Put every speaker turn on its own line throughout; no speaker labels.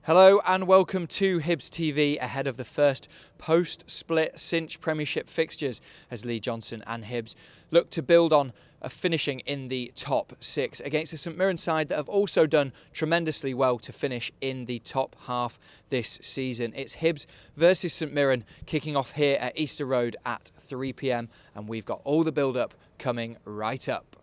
Hello and welcome to Hibs TV ahead of the first post-split cinch Premiership fixtures as Lee Johnson and Hibs look to build on a finishing in the top six against a St Mirren side that have also done tremendously well to finish in the top half this season. It's Hibs versus St Mirren kicking off here at Easter Road at 3 p.m. and we've got all the build-up coming right up.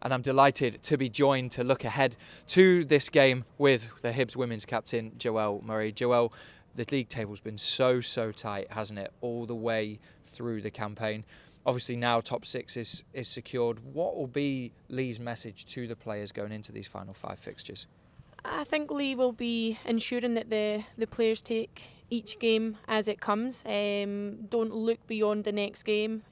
And I'm delighted to be joined to look ahead to this game with the Hibs women's captain, Joelle Murray. Joelle, the league table's been so tight, hasn't it, all the way through the campaign. Obviously now top six is secured. What will be Lee's message to the players going into these final 5 fixtures?
I think Lee will be ensuring that the players take each game as it comes. Don't look beyond the next game.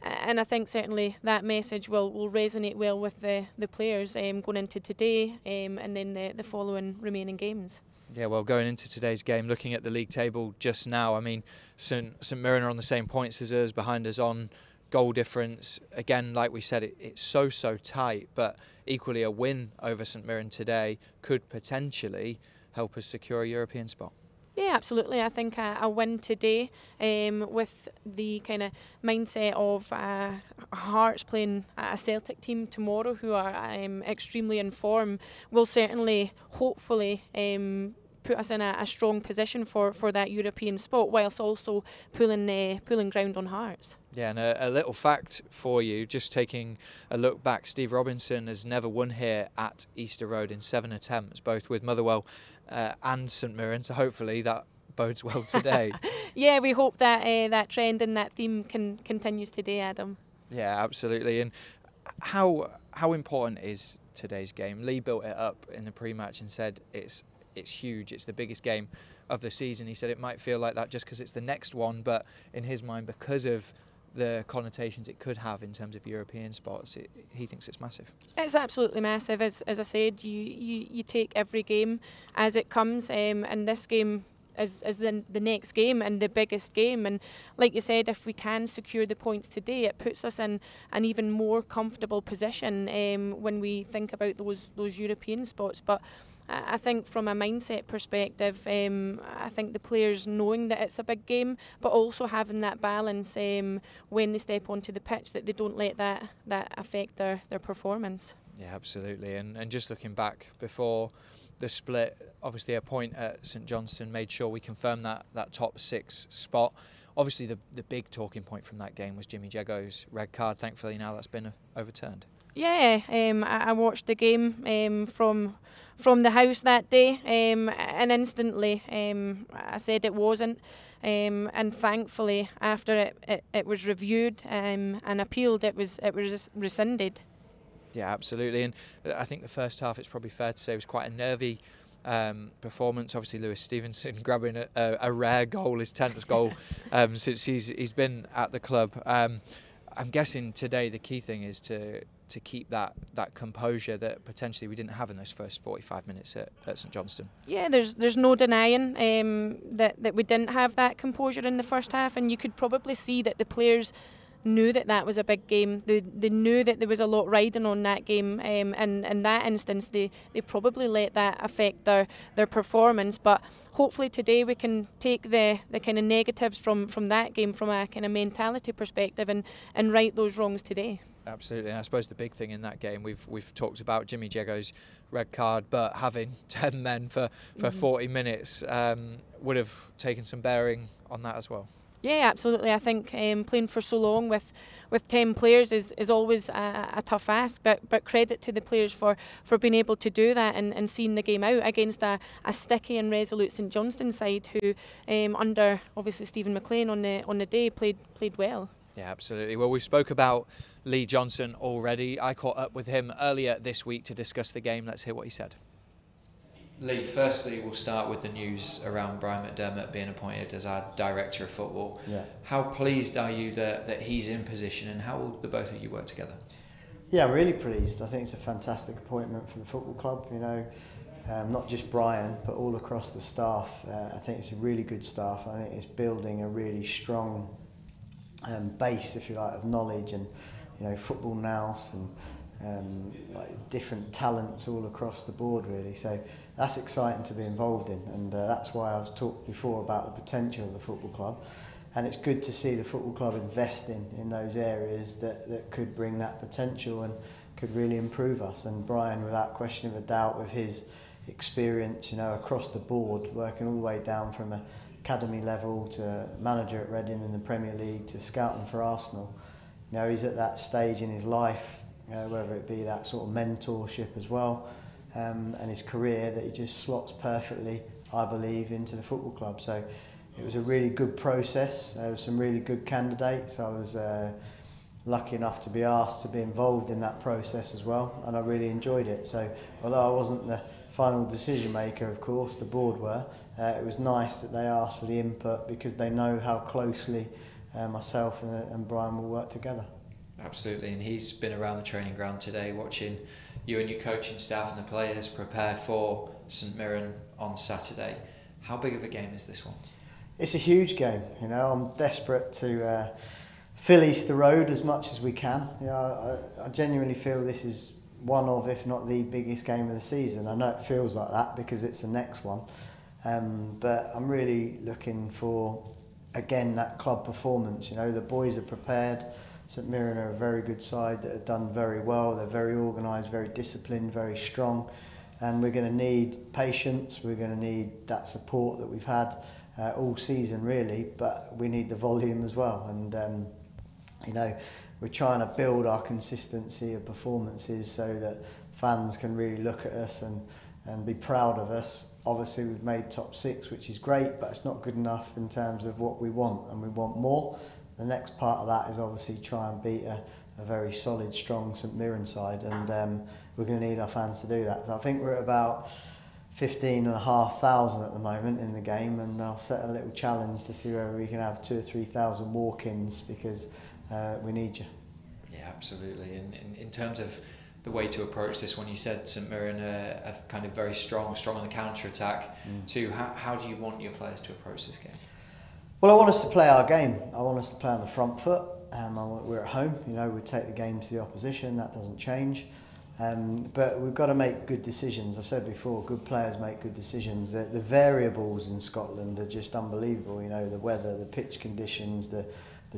And I think certainly that message will resonate well with the players going into today and then the following remaining games.
Yeah, well, going into today's game, looking at the league table just now, I mean, St Mirren are on the same points as us, behind us on goal difference. Again, like we said, it's so tight, but equally a win over St Mirren today could potentially help us secure a European spot.
Yeah, absolutely. I think a win today with the kind of mindset of Hearts playing a Celtic team tomorrow who are extremely in form will certainly, hopefully, put us in a strong position for that European spot, whilst also pulling ground on Hearts.
Yeah, and a little fact for you, just taking a look back, Steve Robinson has never won here at Easter Road in 7 attempts, both with Motherwell and St Mirren, so hopefully that bodes well today.
Yeah, we hope that that trend and that theme continues today, Adam.
Yeah, absolutely. And how important is today's game? Lee built it up in the pre-match and said it's huge, it's the biggest game of the season. He said it might feel like that just because it's the next one, but in his mind, because of the connotations it could have in terms of European spots, he thinks it's massive.
It's absolutely massive. As I said, you take every game as it comes, and this game is the next game and the biggest game. And like you said, if we can secure the points today, it puts us in an even more comfortable position when we think about those European spots. But I think from a mindset perspective, I think the players knowing that it's a big game, but also having that balance when they step onto the pitch, that they don't let that affect their performance. Yeah,
absolutely. And just looking back before the split, obviously a point at St Johnstone made sure we confirmed that top 6 spot. Obviously the big talking point from that game was Jimmy Jego's red card. Thankfully now that's been overturned.
Yeah, I watched the game from the house that day, and instantly I said it wasn't, and thankfully after it was reviewed and appealed, it was rescinded.
Yeah, absolutely. And I think the first half, it's probably fair to say, was quite a nervy performance. Obviously Lewis Stevenson grabbing a rare goal, his 10th goal since he's been at the club. I'm guessing today the key thing is to keep that composure that potentially we didn't have in those first 45 minutes at St Johnstone. Yeah,
there's no denying that we didn't have that composure in the first half, and you could probably see that the players knew that was a big game. They knew that there was a lot riding on that game, and in that instance they probably let that affect their performance. But hopefully today we can take the kind of negatives from that game from a kind of mentality perspective and right those wrongs today.
Absolutely, and I suppose the big thing in that game, we've talked about Jimmy Jego's red card, but having 10 men for 40 minutes would have taken some bearing on that as well.
Yeah, absolutely. I think playing for so long with 10 players is always a tough ask, but credit to the players for being able to do that and seeing the game out against a sticky and resolute St Johnstone side who, under obviously Stephen McLean on the day, played well.
Yeah, absolutely. Well, we spoke about Lee Johnson already. I caught up with him earlier this week to discuss the game. Let's hear what he said. Lee, firstly, we'll start with the news around Brian McDermott being appointed as our Director of Football.
Yeah.
How pleased are you that he's in position, and how will the both of you work together?
Yeah, I'm really pleased. I think it's a fantastic appointment for the football club, not just Brian, but all across the staff. I think it's a really good staff. I think it's building a really strong base, if you like, of knowledge and football nous like different talents all across the board really. So that's exciting to be involved in, and that's why I was talked before about the potential of the football club. And it's good to see the football club investing in those areas that could bring that potential and could really improve us. And Brian, without question of a doubt, with his experience, you know, across the board, working all the way down from a academy level to manager at Reading in the Premier League to scouting for Arsenal, you know, he's at that stage in his life, whether it be that sort of mentorship as well, and his career, that he just slots perfectly, I believe, into the football club. So it was a really good process. There were some really good candidates. I was lucky enough to be asked to be involved in that process as well, and I really enjoyed it. So although I wasn't the final decision maker, of course, the board were, it was nice that they asked for the input, because they know how closely myself and Brian will work together.
Absolutely, and he's been around the training ground today watching you and your coaching staff and the players prepare for St Mirren on Saturday. How big of a game is this one?
It's a huge game. You know, I'm desperate to fill Easter Road as much as we can. You know, I genuinely feel this is one of, if not the biggest game of the season. I know it feels like that because it's the next one, but I'm really looking for, again, that club performance. You know, the boys are prepared. St Mirren are a very good side that have done very well. They're very organised, very disciplined, very strong, and we're going to need patience. We're going to need that support that we've had all season really, but we need the volume as well. And you know, we're trying to build our consistency of performances so that fans can really look at us and be proud of us. Obviously we've made top 6, which is great, but it's not good enough in terms of what we want, and we want more. The next part of that is obviously try and beat a very solid, strong St Mirren side, and we're going to need our fans to do that. So I think we're at about 15,500 at the moment in the game, and I'll set a little challenge to see whether we can have 2,000 or 3,000 walk-ins, because we need you. Yeah,
absolutely. And in terms of the way to approach this one, you said St Mirren are kind of very strong on the counter-attack too. How do you want your players to approach this game?
Well, I want us to play our game. I want us to play on the front foot. We're at home, you know, we take the game to the opposition, that doesn't change. But we've got to make good decisions. I've said before, good players make good decisions. The variables in Scotland are just unbelievable. You know, the weather, the pitch conditions, the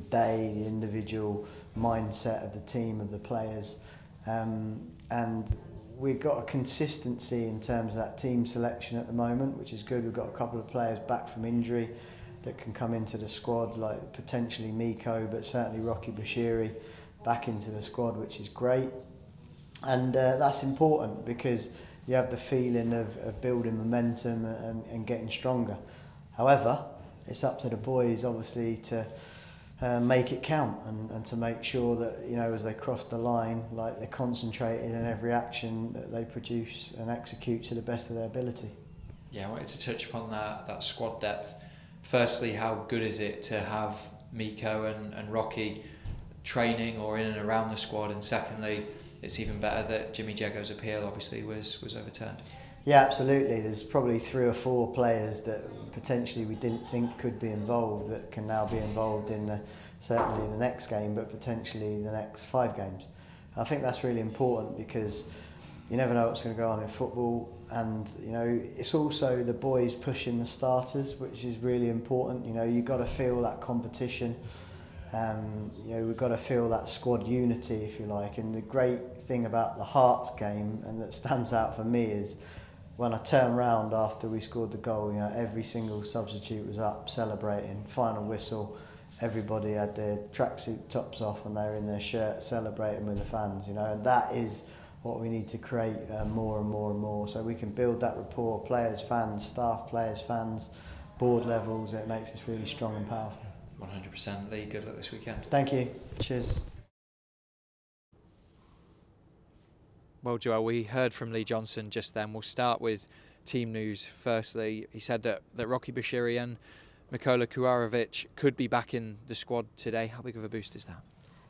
day, the individual mindset of the team, of the players. And we've got a consistency in terms of that team selection at the moment, which is good. We've got a couple of players back from injury that can come into the squad, like potentially Miko, but certainly Rocky Bashiri back into the squad, which is great. And that's important, because you have the feeling of building momentum and getting stronger. However, it's up to the boys, obviously, to make it count and to make sure that, you know, as they cross the line, like, they're concentrated in every action that they produce and execute to the best of their ability.
Yeah, I wanted to touch upon that squad depth. Firstly, how good is it to have Miko and Rocky training or in and around the squad? And secondly, it's even better that Jimmy Jego's appeal obviously was overturned.
Yeah, absolutely. There's probably 3 or 4 players that potentially we didn't think could be involved that can now be involved in certainly the next game, but potentially the next 5 games. I think that's really important, because you never know what's going to go on in football, and you know, it's also the boys pushing the starters, which is really important. You know, you've got to feel that competition. You know, we've got to feel that squad unity, if you like. And the great thing about the Hearts game, and that stands out for me, is when I turned round after we scored the goal, you know, every single substitute was up celebrating. Final whistle, everybody had their tracksuit tops off and they were in their shirts celebrating with the fans, you know, and that is what we need to create more and more and more, so we can build that rapport, players, fans, staff, players, fans, board levels. It makes us really strong and powerful.
100%. Lee, good luck this weekend.
Thank you. Cheers.
Well, Joelle, we heard from Lee Johnson just then. We'll start with team news firstly. He said that Rocky Bashiri and Mikola Kuarovic could be back in the squad today. How big of a boost is that?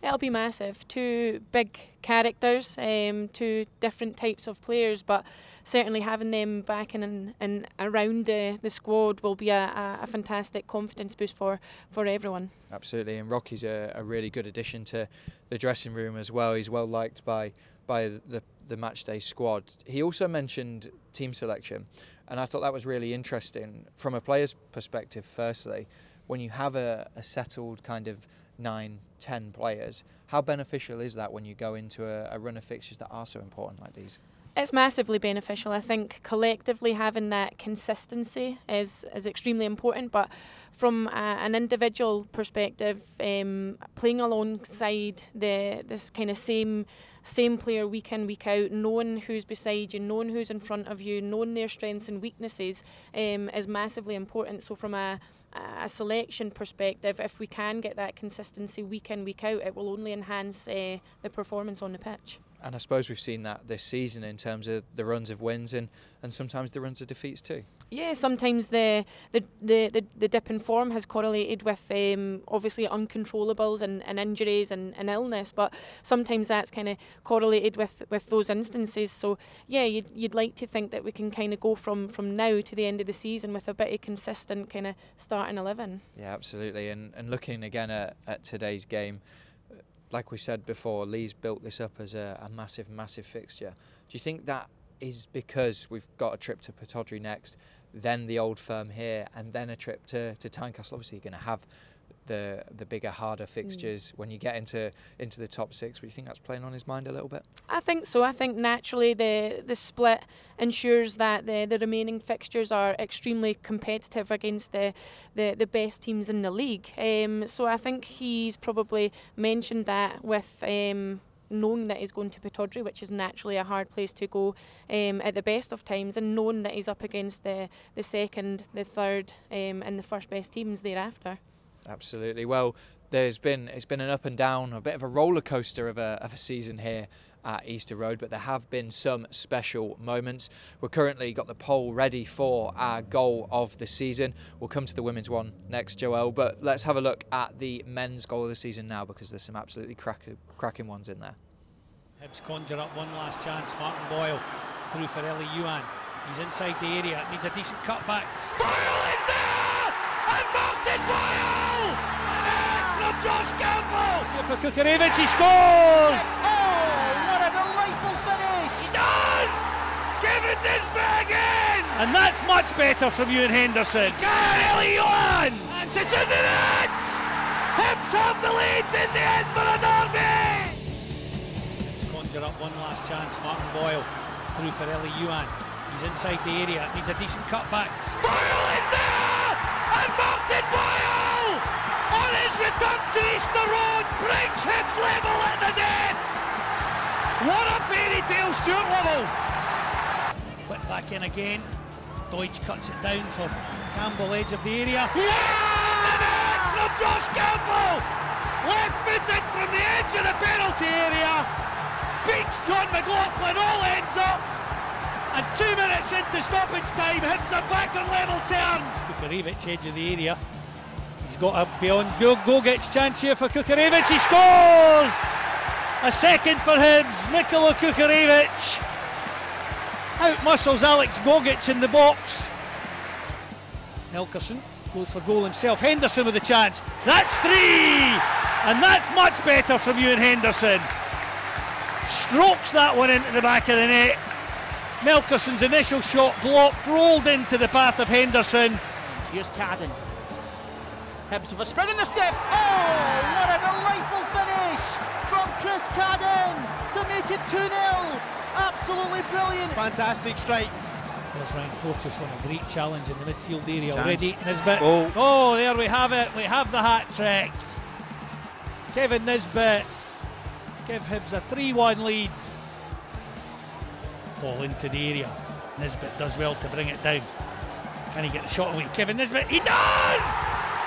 It'll be massive. 2 big characters, 2 different types of players, but certainly having them back in and around the squad will be a fantastic confidence boost for everyone.
Absolutely, and Rocky's a really good addition to the dressing room as well. He's well liked by by the matchday squad. He also mentioned team selection, and I thought that was really interesting from a player's perspective. Firstly, when you have a settled kind of 9-10 players, how beneficial is that when you go into a run of fixtures that are so important like these?
It's massively beneficial. I think collectively having that consistency is extremely important, but from an individual perspective, playing alongside this kind of same player week in, week out, knowing who's beside you, knowing who's in front of you, knowing their strengths and weaknesses is massively important. So from a selection perspective, if we can get that consistency week in, week out, it will only enhance the performance on the pitch.
And I suppose we've seen that this season in terms of the runs of wins and sometimes the runs of defeats too. Yeah,
sometimes the dip in form has correlated with obviously uncontrollables and injuries and illness, but sometimes that's kind of correlated with those instances. So yeah, you'd like to think that we can kind of go from now to the end of the season with a bit of consistent kind of starting 11.
Yeah, absolutely. And looking again at today's game, like we said before, Lee's built this up as a massive fixture. Do you think that is because we've got a trip to Pittodrie next, then the Old Firm here, and then a trip to Tynecastle? Obviously you're going to have the bigger, harder fixtures when you get into the top 6, but you think that's playing on his mind a little bit?
I think so. I think naturally the split ensures that the remaining fixtures are extremely competitive against the best teams in the league. So I think he's probably mentioned that with knowing that he's going to Pittodrie, which is naturally a hard place to go at the best of times, and knowing that he's up against the second, the third and the first best teams thereafter.
Absolutely. Well, it's been an up and down, a bit of a roller coaster of a season here at Easter Road, but there have been some special moments. We're currently got the poll ready for our goal of the season. We'll come to the women's one next, Joelle, but let's have a look at the men's goal of the season now, because there's some absolutely cracking ones in there.
Hibs conjure up one last chance. Martin Boyle through for Ellie Yuan. He's inside the area, needs a decent cutback. Boyle is there! And Martin Boyle! And from Josh Campbell! Here for Kukarevich, he scores!
Oh, what a delightful finish!
He does! Kevin Nisbet again! And that's much better from Ewan Henderson. Ellie Yuan! And it's in the net! Hibs have the lead in the Edinburgh Derby! Hibs conjure up one last chance. Martin Boyle through for Ellie Yuan. He's inside the area, needs a decent cutback. Boyle is there! And Martin Boyle, on his return to Easter Road, brings Hibs level at the net! What a fairy tale Stuart level! Put back in again. Deutsch cuts it down for Campbell, edge of the area. Yeah! From Josh Campbell! Left-footed from the edge of the penalty area. Beats John McLaughlin, all ends up. And 2 minutes into stoppage time, Hibs are back on level terms. Kukarevich, edge of the area. He's got a beyond Gogic chance here for Kukarevich. He scores! A second for Hibs. Nikola Kukarevich out-muscles Alex Gogic in the box. Helkerson goes for goal himself. Henderson with a chance. That's 3! And that's much better from Ewan Henderson. Strokes that one into the back of the net. Melkerson's initial shot blocked, rolled into the path of Henderson.
Here's Cadden. Hibs with a spring in the step. Oh, what a delightful finish from Chris Cadden to make it 2-0. Absolutely brilliant.
Fantastic strike.
There's Ryan Fortress on a great challenge in the midfield area already. Nisbet. Oh, there we have it. We have the hat trick. Kevin Nisbet give Hibs a 3-1 lead. Ball into the area. Nisbet does well to bring it down. Can he get the shot away? Kevin Nisbet, he does!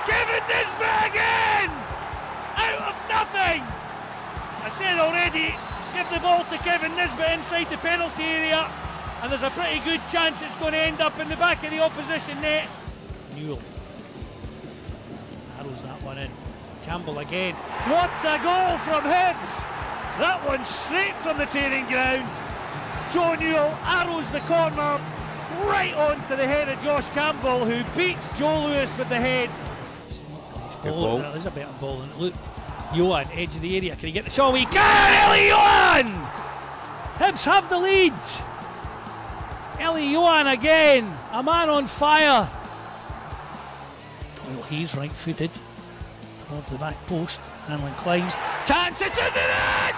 Kevin Nisbet again! Out of nothing! I said already, give the ball to Kevin Nisbet inside the penalty area, and there's a pretty good chance it's going to end up in the back of the opposition net. Newell arrows that one in. Campbell again. What a goal from Hibs! That one straight from the training ground. Joe Newell arrows the corner right onto the head of Josh Campbell, who beats Joe Lewis with the head.
Good ball.
That is a better ball than it looked. Johan, edge of the area. Can he get the shot? He can! Ellie Johan! Hibs have the lead. Ellie Johan again, a man on fire. Well, he's right-footed towards the back post. Hanlon climbs. Chance, it's in the net!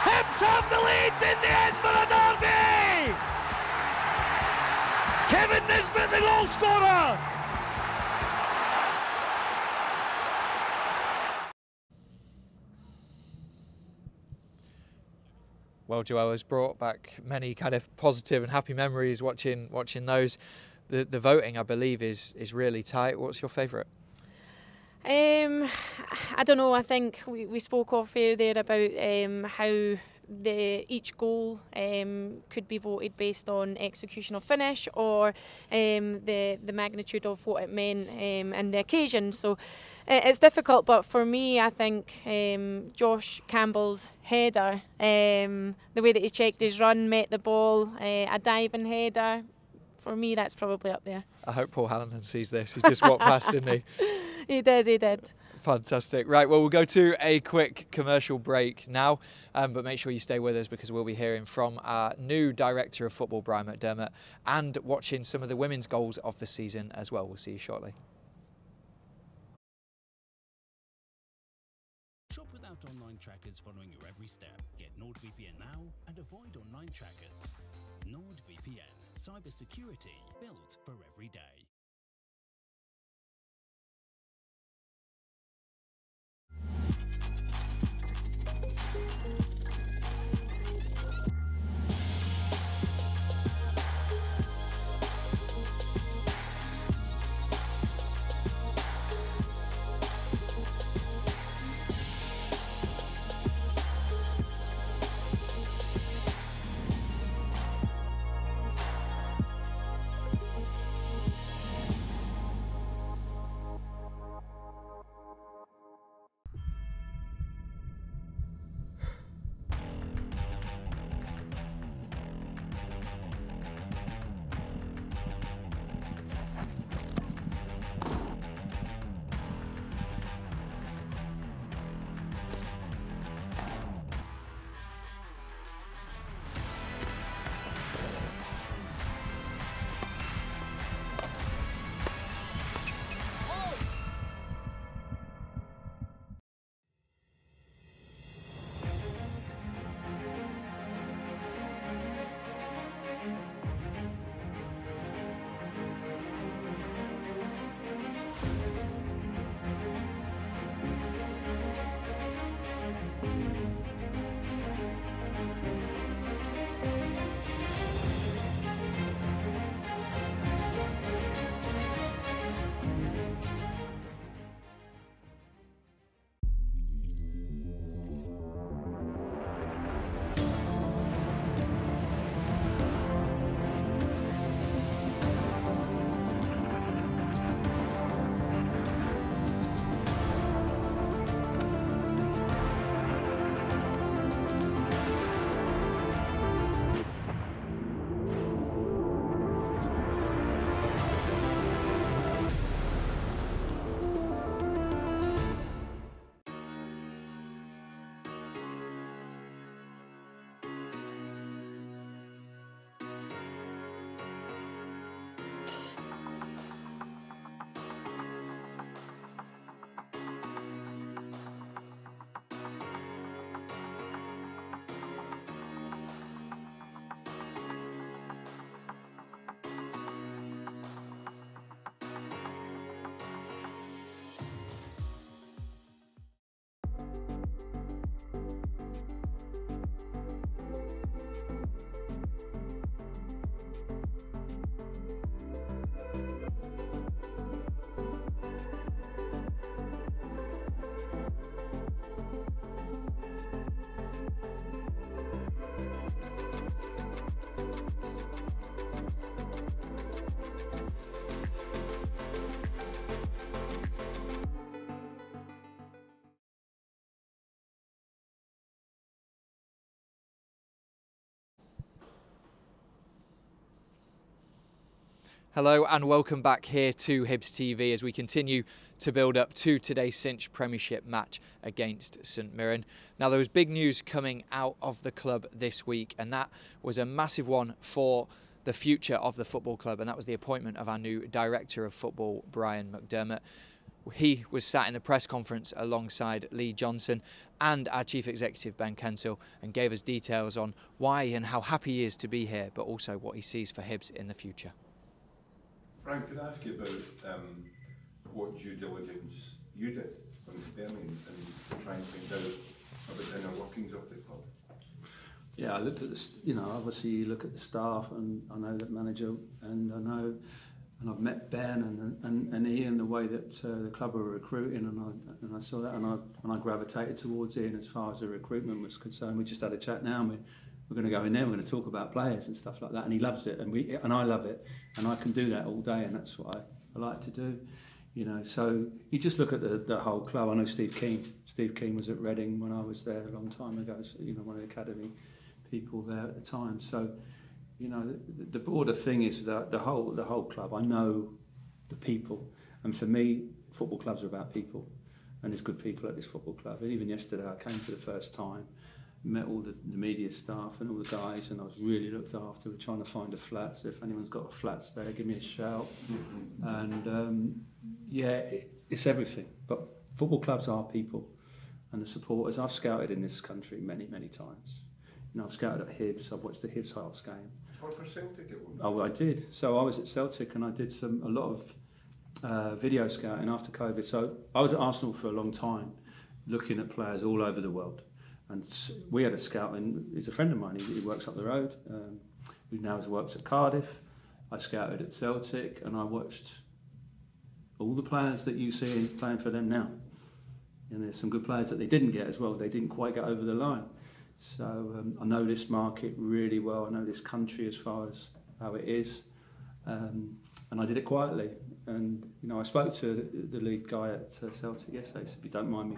Hibs have the lead in the Edinburgh Derby! Kevin Nisbet, the goal scorer!
Well, Joelle has brought back many kind of positive and happy memories watching those. The voting, I believe, is really tight. What's your favourite?
I don't know. I think we spoke off air there about how each goal could be voted based on execution of finish or the magnitude of what it meant and the occasion. So it's difficult, but for me, I think Josh Campbell's header, the way that he checked his run, met the ball, a diving header, for me, that's probably up there.
I hope Paul Hanlon sees this. He's just walked past, didn't he?
He did.
Fantastic. Right, well, we'll go to a quick commercial break now, but make sure you stay with us because we'll be hearing from our new Director of Football, Brian McDermott, and watching some of the women's goals of the season as well. We'll see you shortly.
Shop without online trackers following your every step. Get NordVPN now and avoid online trackers. NordVPN, cyber security built for every day.
Hello and welcome back here to Hibs TV as we continue to build up to today's cinch Premiership match against St Mirren. Now, there was big news coming out of the club this week, and that was a massive one for the future of the football club, and that was the appointment of our new Director of Football, Brian McDermott. He was sat in the press conference alongside Lee Johnson and our Chief Executive, Ben Kensell, and gave us details on why and how happy he is to be here, but also what he sees for Hibs in the future.
Brian, could I ask you about what due diligence you did on Hibernian and try and find out about the inner workings of the club?
Yeah, I looked at obviously you look at the staff, and I know that manager, and and I've met Ben and Ian, the way that the club were recruiting, and I saw that, and I gravitated towards Ian as far as the recruitment was concerned. We just had a chat now, and we're going to go in there, we're going to talk about players and stuff like that, and he loves it, and I love it, and I can do that all day, and that's what I like to do, you know. So you just look at the whole club. I know Steve Keane was at Reading when I was there a long time ago, so, you know, one of the academy people there at the time. So, you know, the broader thing is that the whole club, I know the people, and for me, football clubs are about people, and there's good people at this football club. And even yesterday I came for the first time, met all the media staff and all the guys, and I was really looked after. We're trying to find a flat, so if anyone's got a flat spare, give me a shout. And yeah, it's everything. But football clubs are people, and the supporters. I've scouted in this country many times. You know, I've scouted at Hibs. I've watched the Hibs Hearts game.
Or for Celtic at one?
Oh, I did. So I was at Celtic, and I did a lot of video scouting after COVID. So I was at Arsenal for a long time, looking at players all over the world. And we had a scout, and he's a friend of mine. He works up the road. He now works at Cardiff. I scouted at Celtic, and I watched all the players that you see playing for them now. And there's some good players that they didn't get as well. They didn't quite get over the line. So I know this market really well. I know this country as far as how it is, and I did it quietly. And you know, I spoke to the lead guy at Celtic yesterday. He said, "If you don't mind me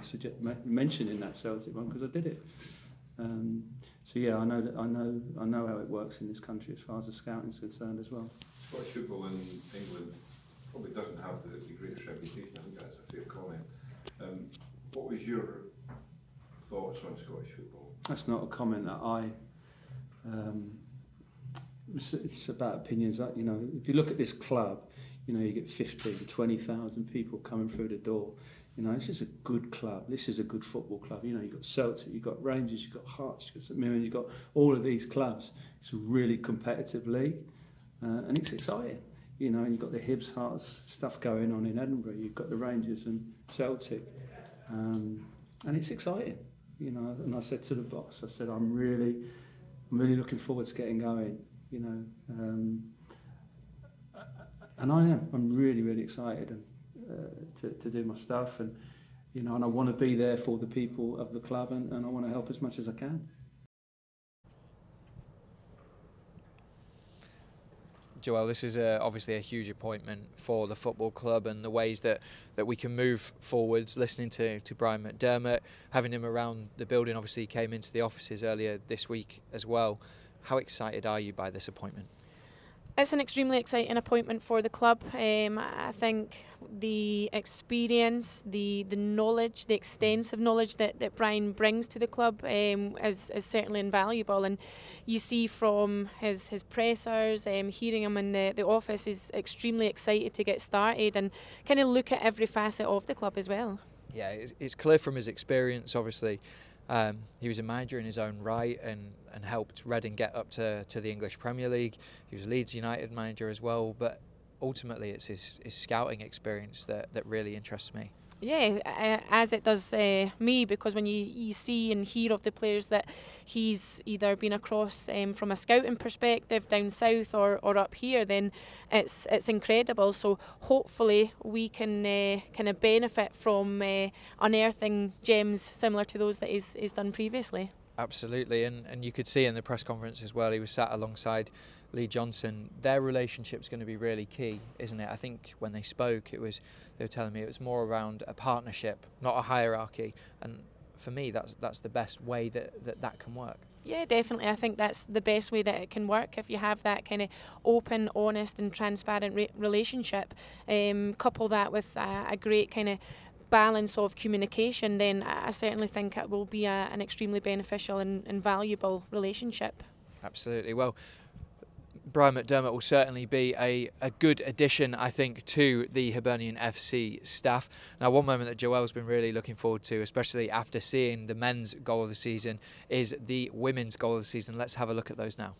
mentioning that Celtic one, because I did it." So yeah, I know how it works in this country as far as the scouting is concerned as well.
Scottish football in England probably doesn't have the greatest reputation. I think that's a fair comment. What was your thoughts on Scottish football?
That's not a comment that it's about opinions. That, you know, if you look at this club, you know, you get 15,000 to 20,000 people coming through the door. You know, this is a good club. This is a good football club. You know, you've got Celtic, you've got Rangers, you've got Hearts, you've got St Mirren, you've got all of these clubs. It's a really competitive league, and it's exciting. You know, and you've got the Hibs Hearts stuff going on in Edinburgh. You've got the Rangers and Celtic, and it's exciting. You know, and I said to the boss, I said, I'm really looking forward to getting going. You know, and I'm really excited to do my stuff, and you know, and I want to be there for the people of the club, and I want to help as much as I can.
Joelle, this is obviously a huge appointment for the football club, and the ways that we can move forwards. Listening to Brian McDermott, having him around the building, obviously he came into the offices earlier this week as well. How excited are you by this appointment?
It's an extremely exciting appointment for the club. I think the experience, the knowledge, the extensive knowledge that Brian brings to the club is certainly invaluable. And you see from his pressers, hearing him in the office, he's extremely excited to get started and kind of look at every facet of the club as well. Yeah,
it's clear from his experience, obviously. He was a manager in his own right and helped Reading get up to the English Premier League. He was Leeds United manager as well, but ultimately it's his scouting experience that really interests me.
Yeah, as it does me, because when you see and hear of the players that he's either been across from a scouting perspective down south or up here, then it's incredible. So hopefully we can kind of benefit from unearthing gems similar to those that he's done previously.
Absolutely, and you could see in the press conference as well, he was sat alongside Lee Johnson. Their relationship's going to be really key, isn't it? I think when they spoke, they were telling me it was more around a partnership, not a hierarchy. And for me, that's the best way that can work.
Yeah, definitely. I think that's the best way that it can work. If you have that kind of open, honest and transparent relationship, couple that with a great kind of balance of communication, then I certainly think it will be an extremely beneficial and valuable relationship.
Absolutely. Well, Brian McDermott will certainly be a good addition, I think, to the Hibernian FC staff. Now, one moment that Joelle's been really looking forward to, especially after seeing the men's goal of the season, is the women's goal of the season. Let's have a look at those now.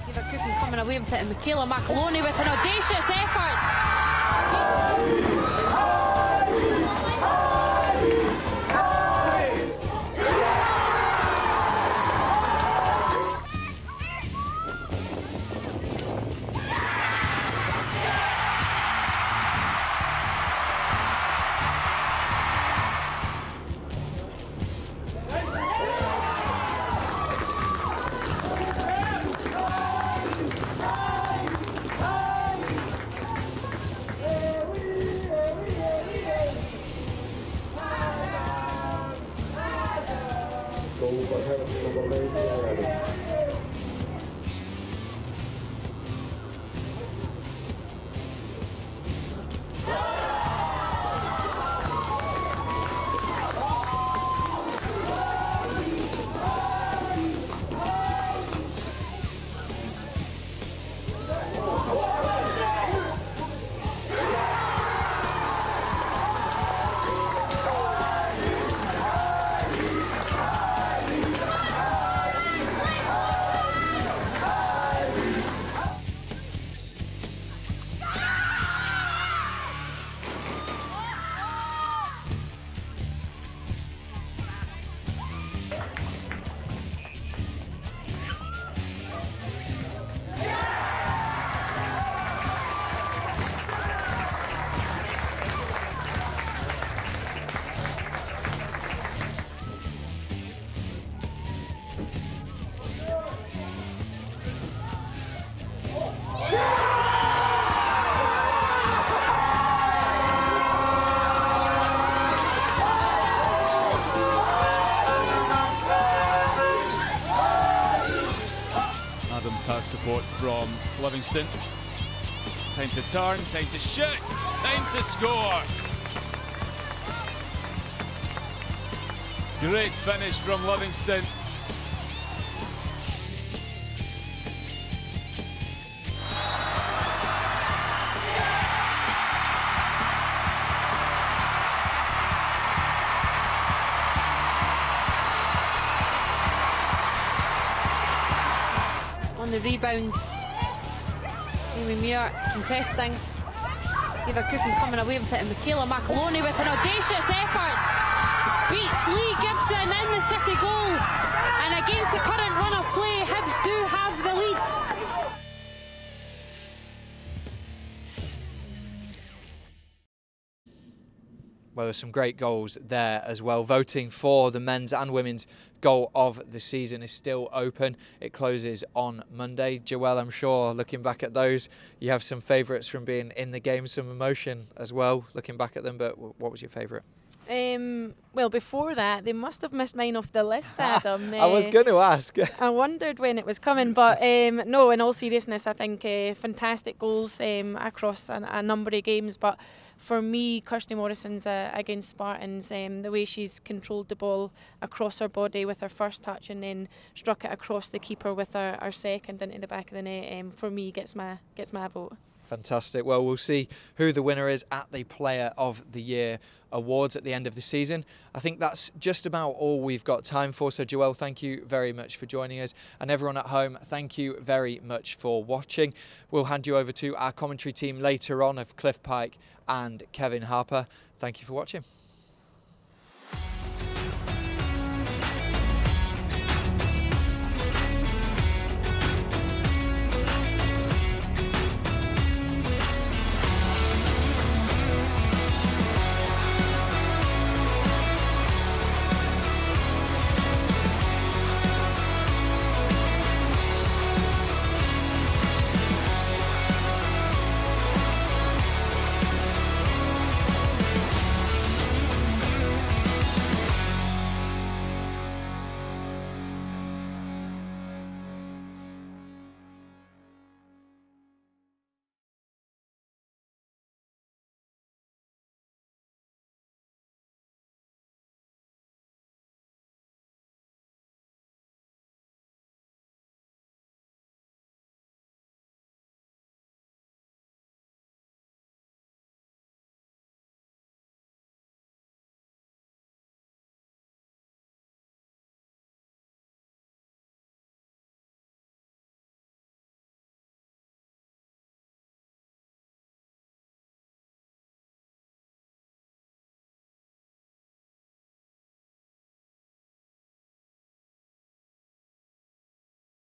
Eva Cookin coming away with it, and Michaela McAloney with an audacious effort.
Has support from Livingston. Time to turn, time to shoot, time to score. Great finish from Livingston.
On the rebound, Amy Muir contesting. Eva Cookin coming away with it, and Michaela McAloney with an audacious effort. Beats Lee Gibson in the City goal. And against the current run of play, Hibs do have the lead.
Well, there's some great goals there as well. Voting for the men's and women's goal of the season is still open. It closes on Monday. Joelle, I'm sure, looking back at those, you have some favourites from being in the game, some emotion as well, looking back at them, but what was your favourite?
Well, before that, they must have missed mine off the list, Adam.
I was going to ask.
I wondered when it was coming, but no, in all seriousness, I think fantastic goals across a number of games, but for me, Kirsty Morrison's against Spartans, the way she's controlled the ball across her body with her first touch and then struck it across the keeper with her second into the back of the net, for me, gets my vote.
Fantastic. Well, we'll see who the winner is at the Player of the Year awards at the end of the season. I think that's just about all we've got time for. So, Joelle, thank you very much for joining us. And everyone at home, thank you very much for watching. We'll hand you over to our commentary team later on of Cliff Pike and Kevin Harper. Thank you for watching.